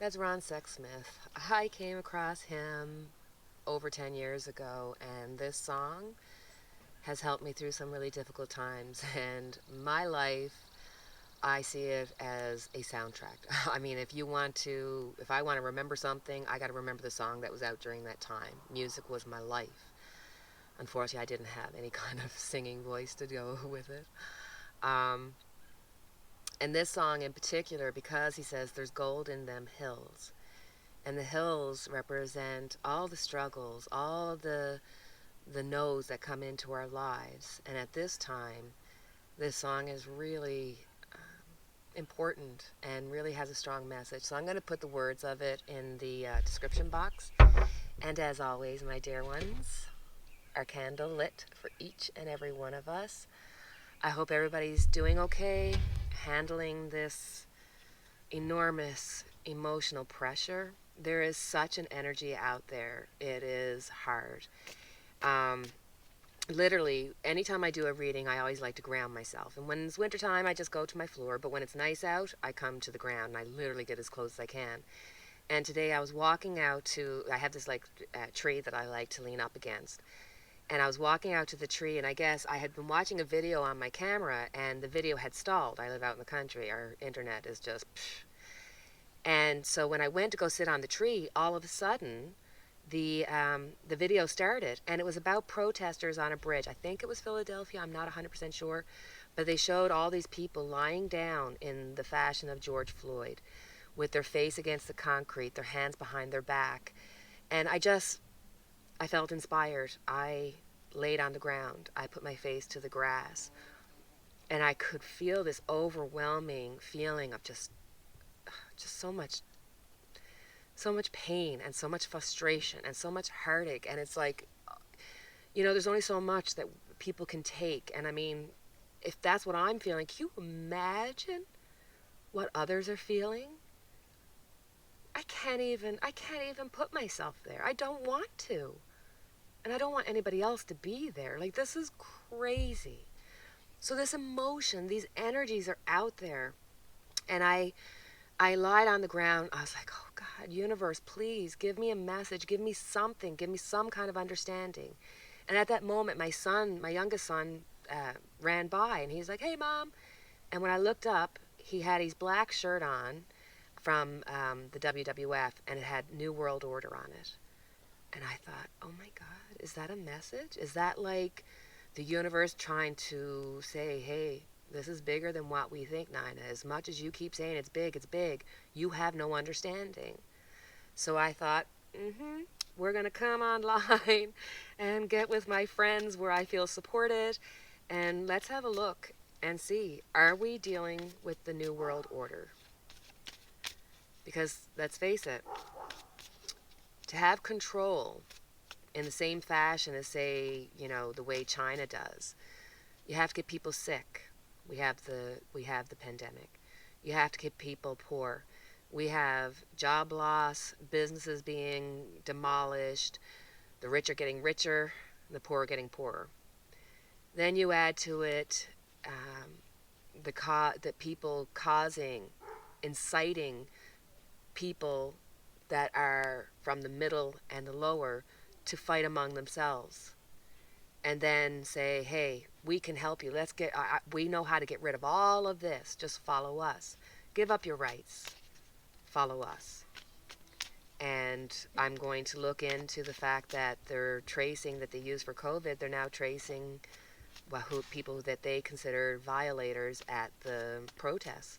That's Ron Sexsmith. I came across him over 10 years ago, and this song has helped me through some really difficult times. And my life, I see it as a soundtrack. I mean, if I want to remember something, I got to remember the song that was out during that time. Music was my life. Unfortunately, I didn't have any kind of singing voice to go with it. Um, and this song in particular, because he says there's gold in them hills. And the hills represent all the struggles, all the no's that come into our lives. And at this time, this song is really important and really has a strong message. So I'm going to put the words of it in the description box. And as always, my dear ones, our candle lit for each and every one of us. I hope everybody's doing okay, handling this enormous emotional pressure. There is such an energy out there. It is hard. Um, Literally, anytime I do a reading, I always like to ground myself. And when it's wintertime, I just go to my floor. But when it's nice out, I come to the ground and I literally get as close as I can. And today I was walking out to, I have this tree that I like to lean up against. And I was walking out to the tree, and I guess I had been watching a video on my camera, and the video had stalled. I live out in the country. Our internet is just psh. And so when I went to go sit on the tree, all of a sudden, the video started, and it was about protesters on a bridge. I think it was Philadelphia. I'm not 100% sure, but they showed all these people lying down in the fashion of George Floyd, with their face against the concrete, their hands behind their back, and I felt inspired. I laid on the ground. I put my face to the grass, and I could feel this overwhelming feeling of just so much pain and so much frustration and so much heartache. And it's like, there's only so much that people can take. And I mean, if that's what I'm feeling, can you imagine what others are feeling? I can't even put myself there. I don't want to. And I don't want anybody else to be there. Like, this is crazy. So this emotion, these energies are out there. And I lied on the ground. I was like, oh God, universe, please give me a message. Give me something. Give me some kind of understanding. And at that moment, my youngest son, ran by, and he's like, hey, Mom. And when I looked up, he had his black shirt on from the WWF, and it had New World Order on it. And I thought, oh my God, is that a message? Is that like the universe trying to say, hey, this is bigger than what we think, Nina. As much as you keep saying it's big, you have no understanding. So I thought, we're going to come online and get with my friends where I feel supported, and let's have a look and see, are we dealing with the New World Order? Because let's face it, to have control in the same fashion as, say, the way China does, you have to get people sick. We have the pandemic. You have to get people poor. We have job loss, businesses being demolished, the rich are getting richer, the poor are getting poorer. Then you add to it the people inciting people that are from the middle and the lower to fight among themselves, and then say, hey, we can help you. We know how to get rid of all of this. Just follow us. Give up your rights. Follow us. And I'm going to look into the fact that they're tracing, that they use for COVID, they're now tracing people that they consider violators at the protests.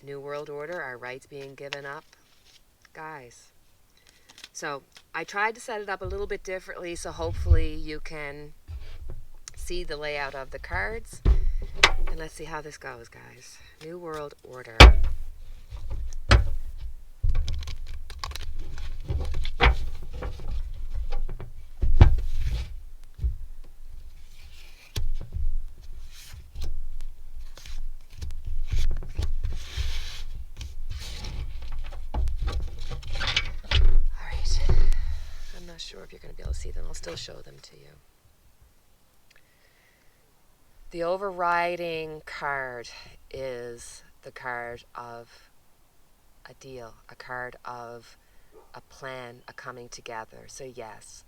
New World Order, our rights being given up. Guys. So I tried to set it up a little bit differently, so hopefully you can see the layout of the cards. And let's see how this goes, guys. New World Order. Alright. I'm not sure if you're going to be able to see them. I'll still show them to you. The overriding card is the card of a deal, a card of a plan, a coming together. So yes,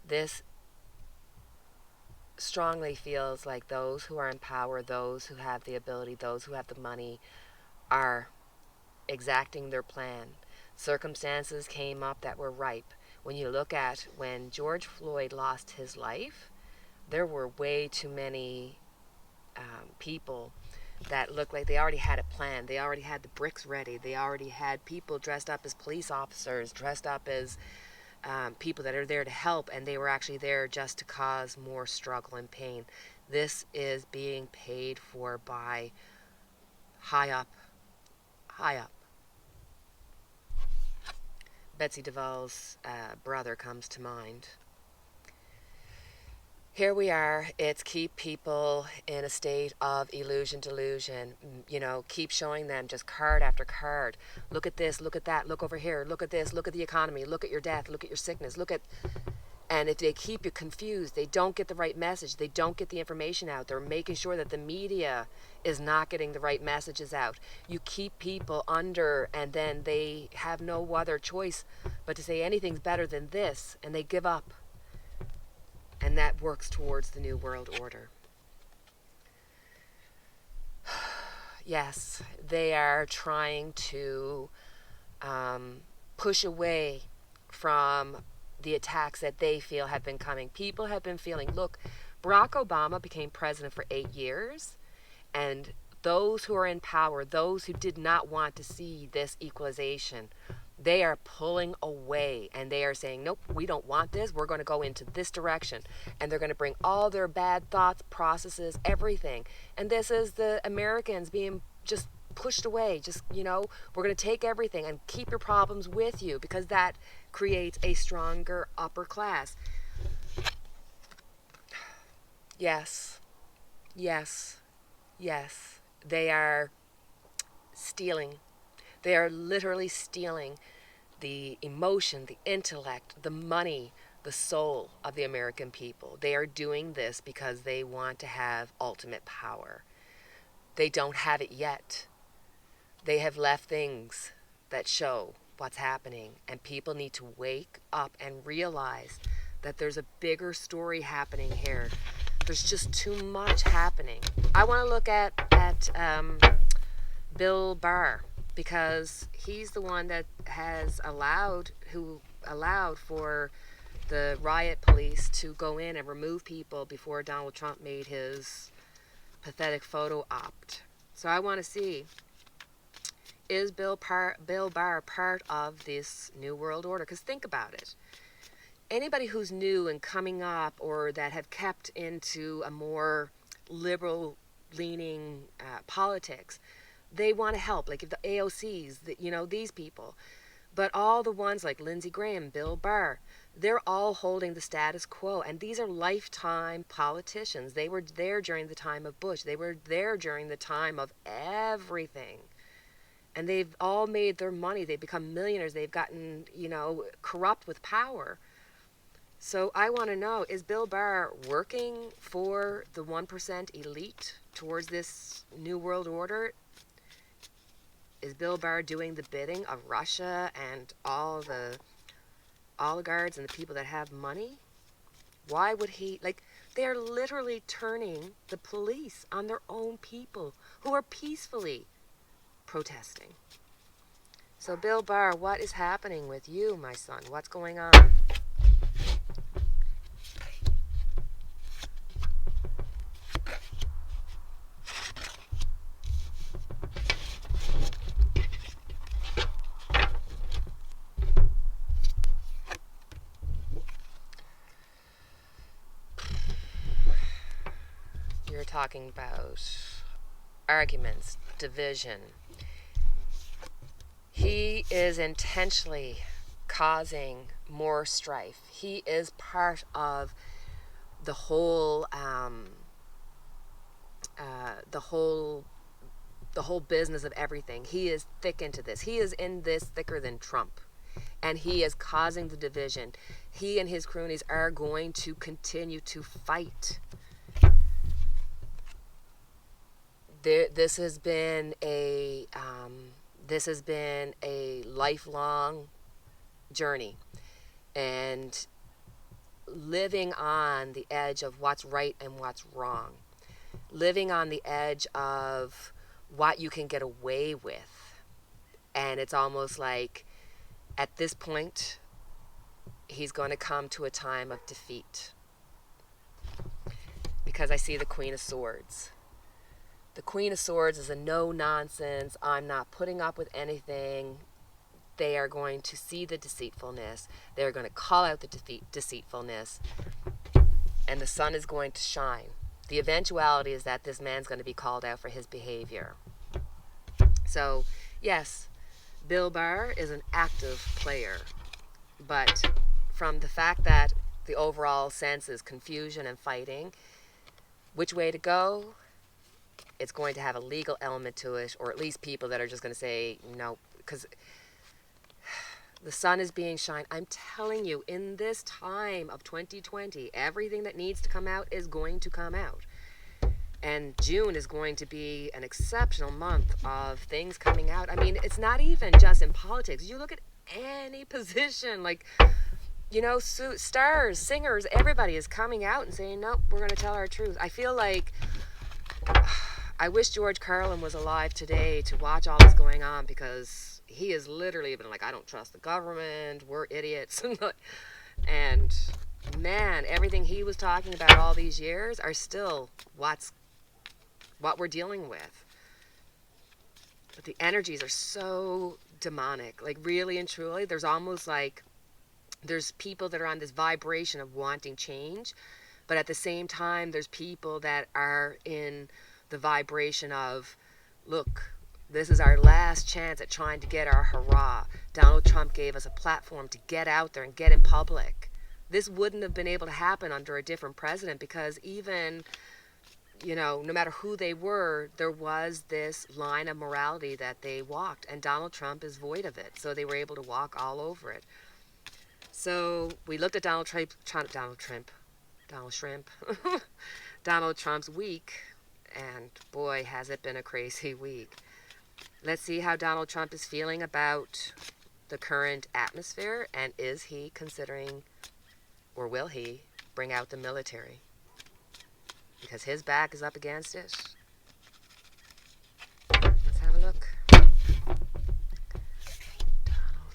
this strongly feels like those who are in power, those who have the ability, those who have the money, are exacting their plan. Circumstances came up that were ripe. When you look at when George Floyd lost his life, there were way too many people that looked like they already had it planned. They already had the bricks ready. They already had people dressed up as police officers, dressed up as people that are there to help, and they were actually there just to cause more struggle and pain. This is being paid for by high up, high up. Betsy DeVos's brother comes to mind. Here we are. It's keep people in a state of illusion, delusion. Keep showing them just card after card. Look at this, look at that, look over here, look at this, look at the economy, look at your death, look at your sickness, look at. And if they keep you confused, they don't get the right message, they don't get the information out. They're making sure that the media is not getting the right messages out. You keep people under, and then they have no other choice but to say anything's better than this, and they give up. And that works towards the New World Order. Yes, they are trying to push away from the attacks that they feel have been coming. People have been feeling, look, Barack Obama became president for 8 years, and those who are in power, those who did not want to see this equalization, they are pulling away, and they are saying, nope, we don't want this. We're going to go into this direction. And they're going to bring all their bad thoughts, processes, everything. And this is the Americans being just pushed away. We're going to take everything and keep your problems with you, because that creates a stronger upper class. Yes, yes, yes. They are stealing. They are literally stealing the emotion, the intellect, the money, the soul of the American people. They are doing this because they want to have ultimate power. They don't have it yet. They have left things that show what's happening, and people need to wake up and realize that there's a bigger story happening here. There's just too much happening. I want to look at Bill Barr, because he's the one that has allowed for the riot police to go in and remove people before Donald Trump made his pathetic photo opt. So I want to see, is Bill Barr part of this New World Order? Because think about it. Anybody who's new and coming up, or that have kept into a more liberal-leaning politics, they want to help, like if the AOCs, these people. But all the ones like Lindsey Graham, Bill Barr, they're all holding the status quo. And these are lifetime politicians. They were there during the time of Bush. They were there during the time of everything. And they've all made their money. They've become millionaires. They've gotten, corrupt with power. So I want to know, is Bill Barr working for the 1% elite towards this New World Order? Is Bill Barr doing the bidding of Russia and all the oligarchs and the people that have money? Why would he, they are literally turning the police on their own people who are peacefully protesting. So Bill Barr, what is happening with you, my son? What's going on? You're talking about arguments, division. He is intentionally causing more strife. He is part of the whole business of everything. He is thick into this. He is in this thicker than Trump. And he is causing the division. He and his cronies are going to continue to fight. This has been This has been a lifelong journey, and living on the edge of what's right and what's wrong, living on the edge of what you can get away with. And it's almost like at this point, he's going to come to a time of defeat. Because I see the Queen of Swords. The Queen of Swords is a no nonsense, I'm not putting up with anything. They are going to see the deceitfulness. They're going to call out the deceitfulness. And the sun is going to shine. The eventuality is that this man's going to be called out for his behavior. So, yes, Bill Barr is an active player. But from the fact that the overall sense is confusion and fighting, which way to go, it's going to have a legal element to it, or at least people that are just going to say no, because the sun is being shined. I'm telling you, in this time of 2020, everything that needs to come out is going to come out. And June is going to be an exceptional month of things coming out. I mean, it's not even just in politics. You look at any position, like, you know, stars, singers, everybody is coming out and saying, nope, we're going to tell our truth. I feel like I wish George Carlin was alive today to watch all this going on, because he has literally been like, I don't trust the government, we're idiots. And man, everything he was talking about all these years are still what we're dealing with. But the energies are so demonic, like really and truly. There's almost like there's people that are on this vibration of wanting change, but at the same time there's people that are in the vibration of, look, this is our last chance at trying to get our hurrah. Donald Trump gave us a platform to get out there and get in public. This wouldn't have been able to happen under a different president, because even, you know, no matter who they were, there was this line of morality that they walked, and Donald Trump is void of it. So they were able to walk all over it. So we looked at Donald Trump's week, and boy, has it been a crazy week. Let's see how Donald Trump is feeling about the current atmosphere, and is he considering, or will he, bring out the military? Because his back is up against it. Let's have a look. Donald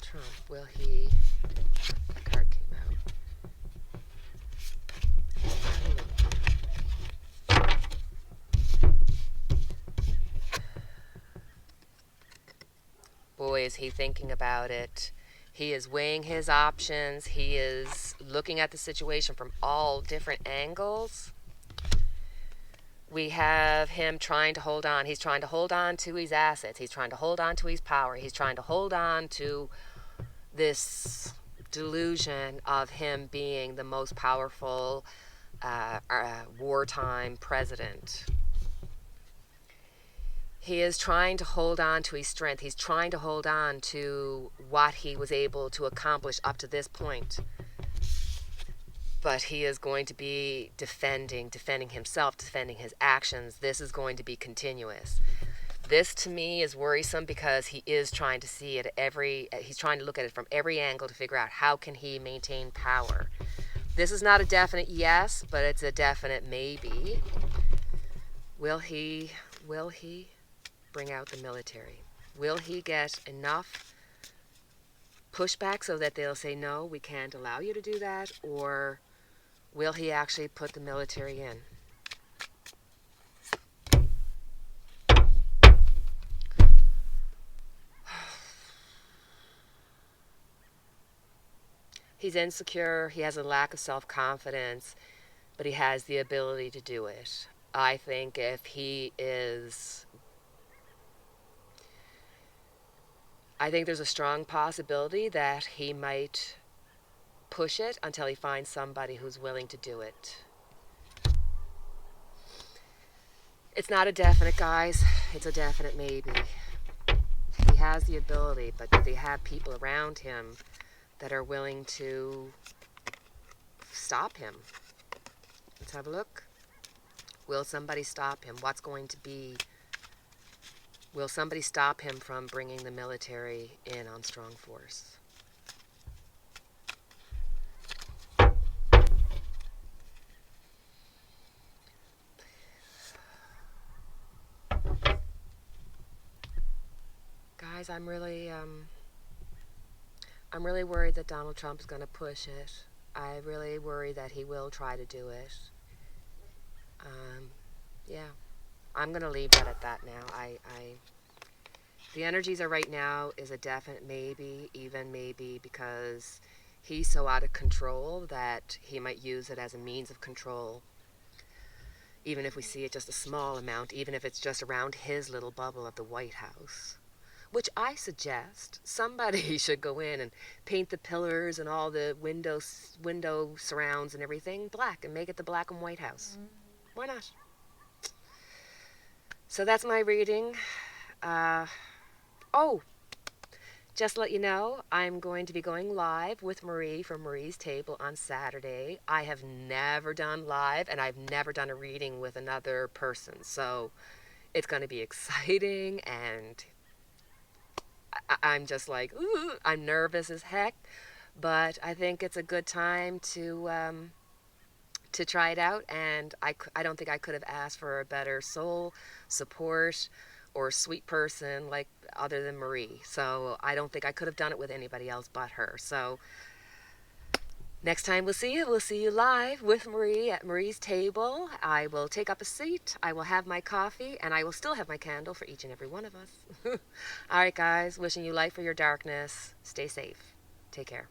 Trump, will he... The card came out. Boy, is he thinking about it. He is weighing his options. He is looking at the situation from all different angles. We have him trying to hold on. He's trying to hold on to his assets. He's trying to hold on to his power. He's trying to hold on to this delusion of him being the most powerful wartime president. He is trying to hold on to his strength. He's trying to hold on to what he was able to accomplish up to this point. But he is going to be defending himself, defending his actions. This is going to be continuous. This, to me, is worrisome, because he is trying to see it he's trying to look at it from every angle to figure out how can he maintain power. This is not a definite yes, but it's a definite maybe. Will he bring out the military? Will he get enough pushback so that they'll say, no, we can't allow you to do that? Or will he actually put the military in? He's insecure, he has a lack of self-confidence, but he has the ability to do it. I think if he is... I think there's a strong possibility that he might push it until he finds somebody who's willing to do it. It's not a definite, guys. It's a definite maybe. He has the ability, but do they have people around him that are willing to stop him? Let's have a look. Will somebody stop him? What's going to be Will somebody stop him from bringing the military in on strong force? Guys, I'm really worried that Donald Trump is going to push it. I really worry that he will try to do it. Um, yeah, I'm going to leave that at that now. The energies are right now is a definite maybe, even maybe, because he's so out of control that he might use it as a means of control. Even if we see it just a small amount, even if it's just around his little bubble of the White House. Which I suggest somebody should go in and paint the pillars and all the window surrounds and everything black and make it the black and white house. Why not? So that's my reading. Uh, oh, just to let you know, I'm going to be going live with Marie from Marie's Table on Saturday. I have never done live, and I've never done a reading with another person. So it's going to be exciting, and I'm just like, ooh, I'm nervous as heck. But I think it's a good time to try it out, and I don't think I could have asked for a better soul support or sweet person like other than Marie. So I don't think I could have done it with anybody else but her. So next time we'll see you live with Marie at Marie's Table. I will take up a seat, I will have my coffee, and I will still have my candle for each and every one of us. All right, guys, wishing you light for your darkness. Stay safe. Take care.